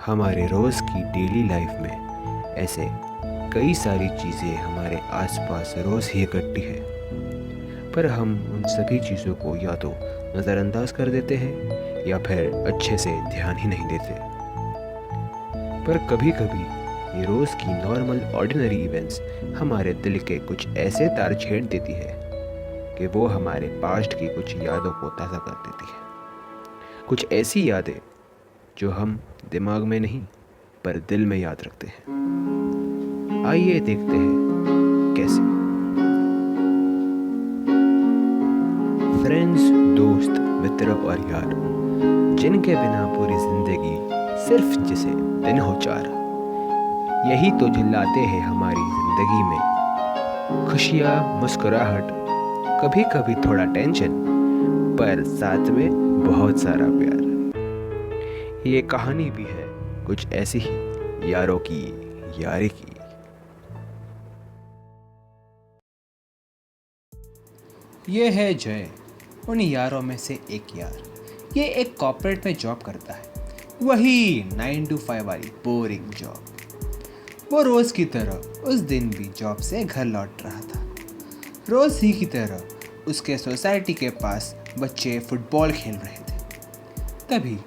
हमारे रोज़ की daily life में ऐसे कई सारी चीज़ें हमारे आसपास रोज़ ही घटती है, पर हम उन सभी चीज़ों को या तो नज़रअंदाज कर देते हैं या फिर अच्छे से ध्यान ही नहीं देते। पर कभी कभी ये रोज़ की नॉर्मल ऑर्डिनरी इवेंट्स हमारे दिल के कुछ ऐसे तार छेड़ देती है कि वो हमारे पास्ट की कुछ यादों को ताज़ा कर देती है। कुछ ऐसी यादें जो हम दिमाग में नहीं पर दिल में याद रखते हैं। आइए देखते हैं कैसे। फ्रेंड्स, दोस्त, मित्र और यार, जिनके बिना पूरी जिंदगी सिर्फ जिसे दिन हो चार, यही तो झिल्लाते हैं हमारी जिंदगी में। खुशियाँ, मुस्कुराहट, कभी कभी थोड़ा टेंशन, पर साथ में बहुत सारा प्यार। ये कहानी भी है कुछ ऐसी ही यारों की यारी की। ये है जय, उन यारों में से एक यार। ये एक कॉर्पोरेट में जॉब करता है, वही 9 to 5 वाली बोरिंग जॉब। वो रोज़ की तरह उस दिन भी जॉब से घर लौट रहा था। रोज़ ही की तरह उसके सोसाइटी के पास बच्चे फुटबॉल खेल रहे थे। तभी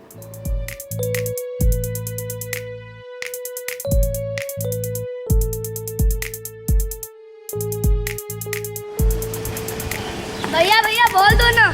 भैया भैया बोल दो ना।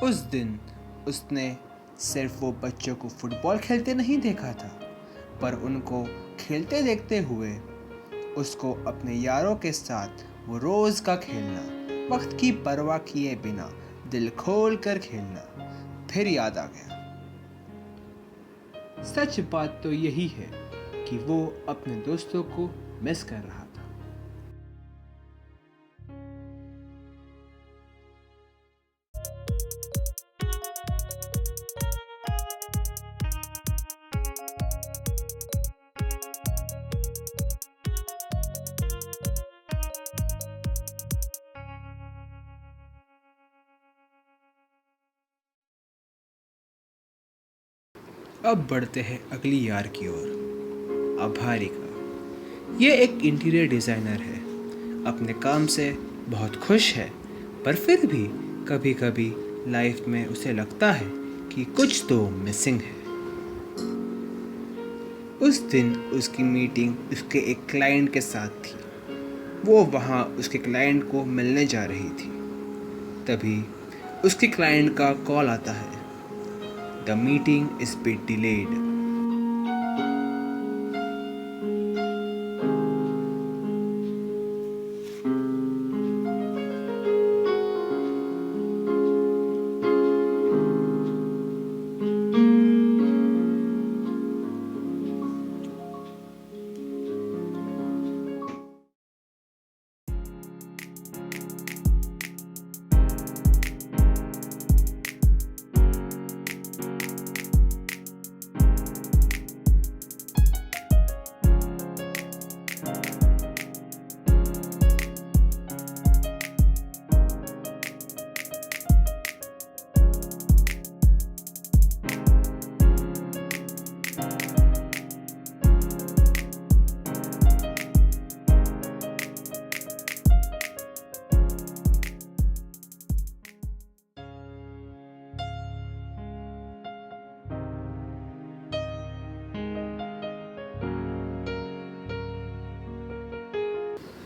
उस दिन उसने सिर्फ वो बच्चों को फुटबॉल खेलते नहीं देखा था, पर उनको खेलते देखते हुए उसको अपने यारों के साथ वो रोज़ का खेलना, वक्त की परवाह किए बिना दिल खोल कर खेलना फिर याद आ गया। सच बात तो यही है कि वो अपने दोस्तों को मिस कर रहा था। अब बढ़ते हैं अगली यार की ओर, अभारिका। ये एक इंटीरियर डिज़ाइनर है, अपने काम से बहुत खुश है, पर फिर भी कभी कभी लाइफ में उसे लगता है कि कुछ तो मिसिंग है। उस दिन उसकी मीटिंग उसके एक क्लाइंट के साथ थी। वो वहाँ उसके क्लाइंट को मिलने जा रही थी। तभी उसके क्लाइंट का कॉल आता है, the meeting is bit delayed.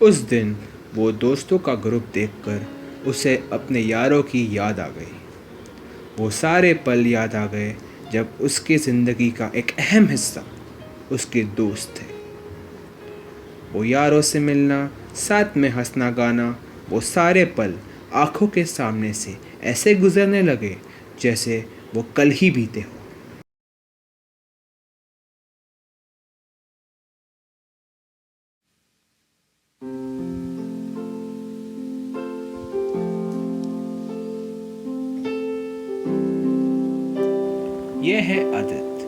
उस दिन वो दोस्तों का ग्रुप देखकर उसे अपने यारों की याद आ गई। वो सारे पल याद आ गए जब उसकी ज़िंदगी का एक अहम हिस्सा उसके दोस्त थे। वो यारों से मिलना, साथ में हंसना गाना, वो सारे पल आंखों के सामने से ऐसे गुजरने लगे जैसे वो कल ही बीते हो। ये है आदत,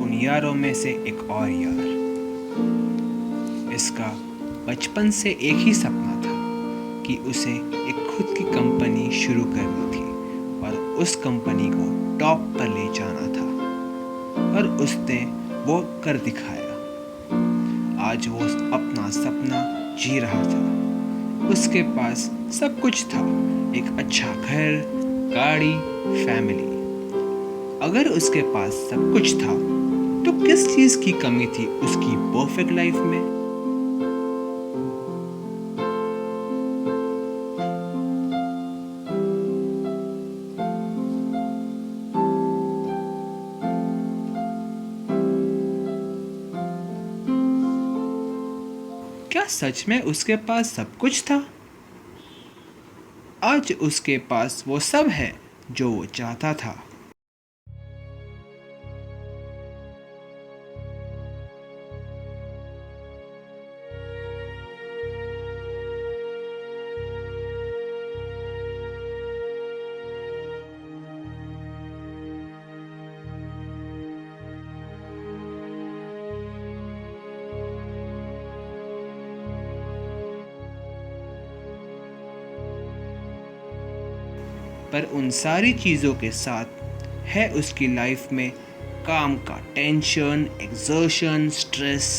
उन यारों में से एक और यार। इसका बचपन से एक ही सपना था कि उसे एक खुद की कंपनी शुरू करनी थी और उस कंपनी को टॉप पर ले जाना था, और उसने वो कर दिखाया। आज वो अपना सपना जी रहा था। उसके पास सब कुछ था, एक अच्छा घर, गाड़ी, फैमिली। अगर उसके पास सब कुछ था तो किस चीज़ की कमी थी उसकी परफेक्ट लाइफ में? क्या सच में उसके पास सब कुछ था? आज उसके पास वो सब है जो वो चाहता था। पर उन सारी चीज़ों के साथ है उसकी लाइफ में काम का टेंशन, एग्जर्शन, स्ट्रेस।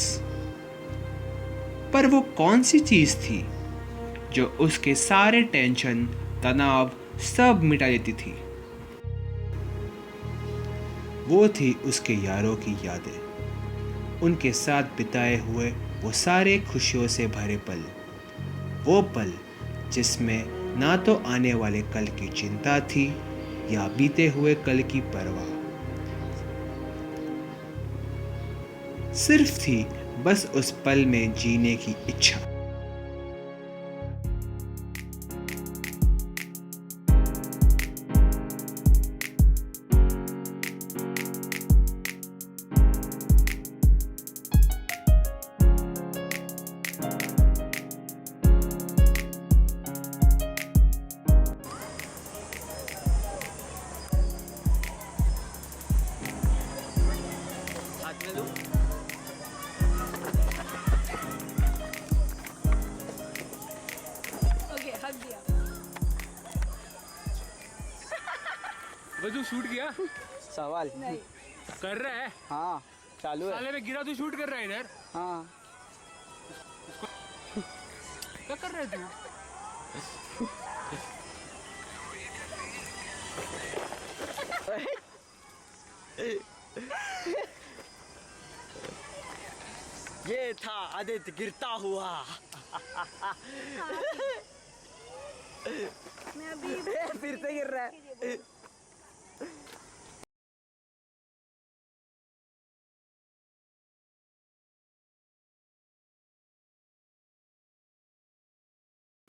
पर वो कौन सी चीज़ थी जो उसके सारे टेंशन, तनाव सब मिटा देती थी? वो थी उसके यारों की यादें, उनके साथ बिताए हुए वो सारे खुशियों से भरे पल। वो पल जिसमें ना तो आने वाले कल की चिंता थी या बीते हुए कल की परवाह। सिर्फ थी बस उस पल में जीने की इच्छा। ओके हक दिया। तू शूट किया सवाल नहीं कर रहा है? हाँ चालू है। साले में गिरा, तू शूट कर रहा है इधर? हाँ क्या कर रहा है तू? ये था आदित्य गिरता हुआ। मैं अभी फिर से गिर रहा है।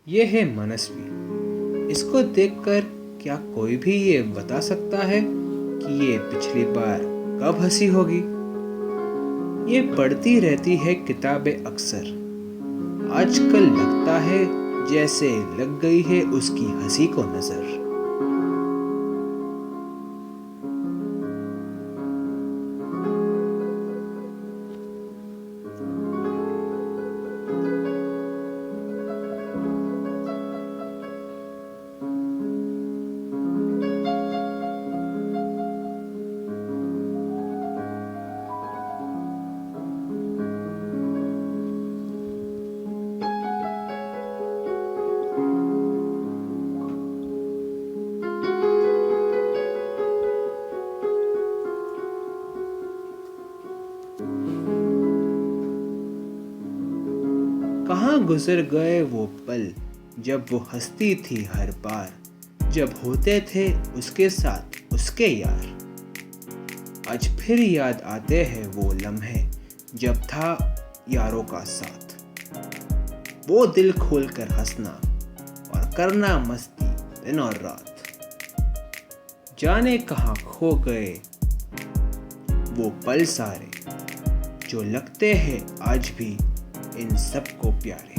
ये है मनस्वी। इसको देखकर क्या कोई भी ये बता सकता है कि ये पिछली बार कब हंसी होगी? ये पढ़ती रहती है किताबें अक्सर। आजकल लगता है जैसे लग गई है उसकी हंसी को नजर। कहाँ गुजर गए वो पल जब वो हंसती थी हर बार, जब होते थे उसके साथ उसके यार। आज फिर याद आते हैं वो लम्हे जब था यारों का साथ, वो दिल खोल कर हंसना और करना मस्ती दिन और रात। जाने कहाँ खो गए वो पल सारे, जो लगते हैं आज भी इन सबको प्यारे।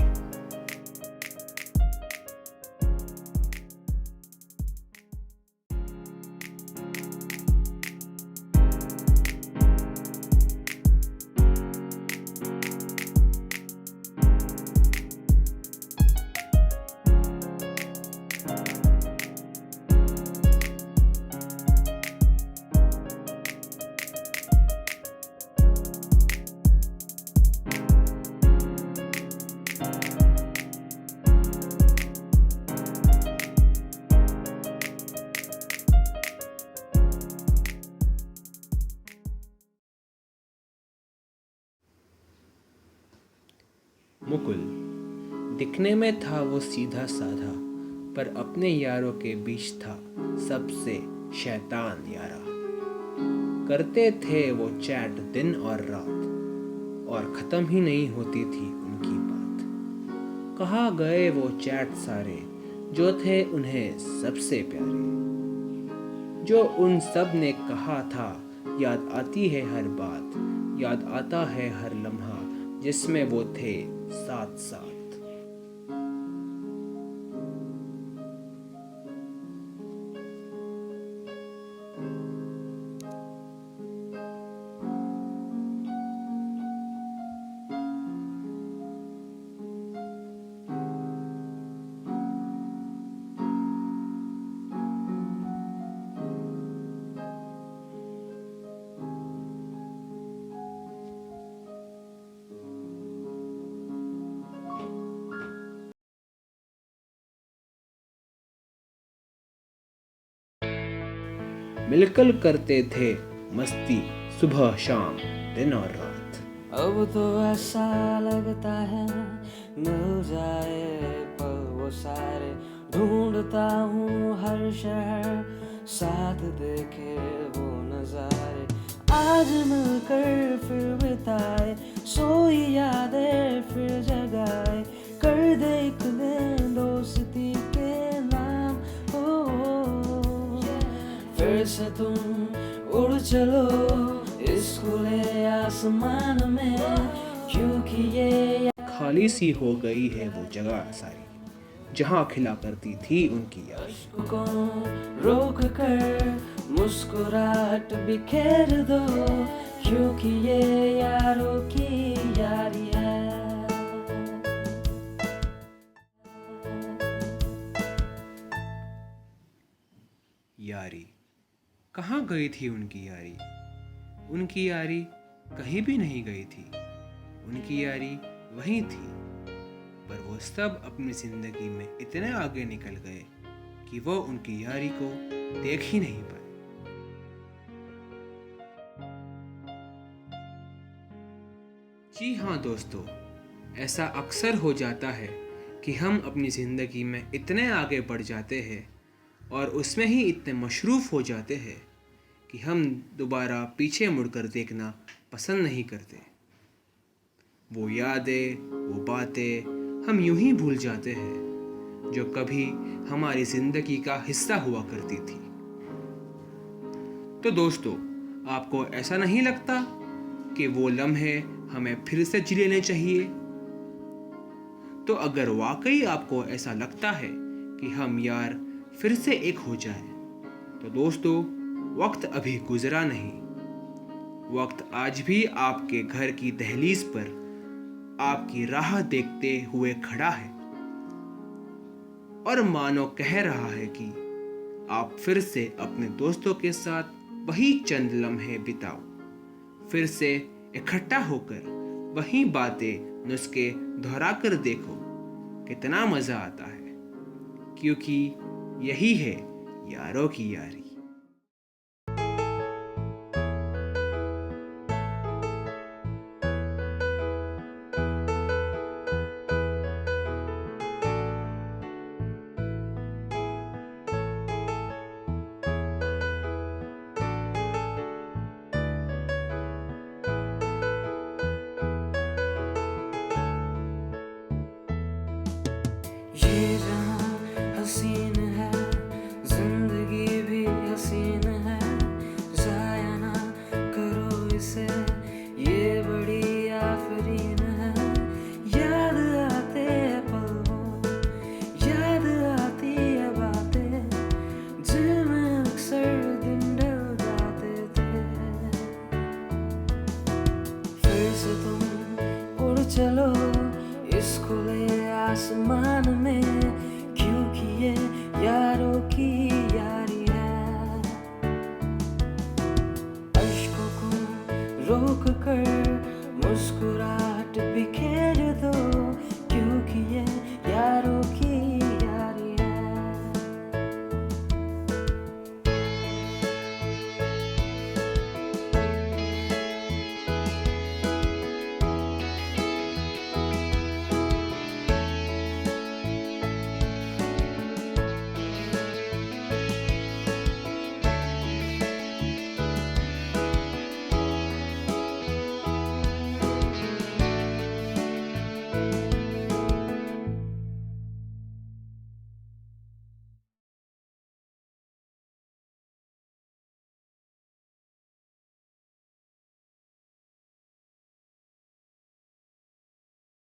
मुकुल दिखने में था वो सीधा साधा, पर अपने यारों के बीच था सबसे शैतान यारा। करते थे वो चैट दिन और रात, और ख़त्म ही नहीं होती थी उनकी बात। कहाँ गए वो चैट सारे जो थे उन्हें सबसे प्यारे, जो उन सब ने कहा था याद आती है हर बात, याद आता है हर लम्हा जिसमें वो थे साथ साथ। मिलकर करते थे मस्ती सुबह शाम दिन और रात। अब तो ऐसा लगता है मिल जाए पल वो सारे, ढूंढता हूँ हर शहर साथ देखे वो नजारे। आज मिलकर फिर बिताए सोई यादें फिर जगाए, कर दे एक दिन दोस्ती के नाम हो। फिर से तुम उड़ चलो इस खुले आसमान में, क्योंकि ये खाली सी हो गई है वो जगह सारी जहाँ खिला करती थी उनकी यार। को रोक कर मुस्कुराहट बिखेर दो, क्योंकि ये यारों की यारी है। यारी कहाँ गई थी उनकी यारी? उनकी यारी कहीं भी नहीं गई थी, उनकी यारी वहीं थी। पर वो सब अपनी जिंदगी में इतने आगे निकल गए कि वो उनकी यारी को देख ही नहीं पाए। जी हाँ दोस्तों, ऐसा अक्सर हो जाता है कि हम अपनी ज़िंदगी में इतने आगे बढ़ जाते हैं और उसमें ही इतने मशरूफ़ हो जाते हैं कि हम दोबारा पीछे मुड़कर देखना पसंद नहीं करते। वो यादें, वो बातें हम यूं ही भूल जाते हैं जो कभी हमारी ज़िंदगी का हिस्सा हुआ करती थी। तो दोस्तों, आपको ऐसा नहीं लगता कि वो लम्हे हमें फिर से जी लेने चाहिए? तो अगर वाकई आपको ऐसा लगता है कि हम यार फिर से एक हो जाए, तो दोस्तों वक्त अभी गुजरा नहीं। वक्त आज भी आपके घर की दहलीज पर आपकी राह देखते हुए खड़ा है और मानो कह रहा है कि आप फिर से अपने दोस्तों के साथ वही चंद लम्हे बिताओ, फिर से इकट्ठा होकर वही बातें नुस्खे दोहरा कर देखो, कितना मज़ा आता है, क्योंकि यही है यारों की यारी। ये बड़ी आफरीन है। याद आते हैं पल वो, याद आती है बातें जिनमें अक्सर दिन ढल जाते थे। फिर से तुम उड़ चलो इस खुले आसमान में, क्योंकि ये यारों की यारी है। अश्कों को रोक कर मुस्कुराहट बिखेर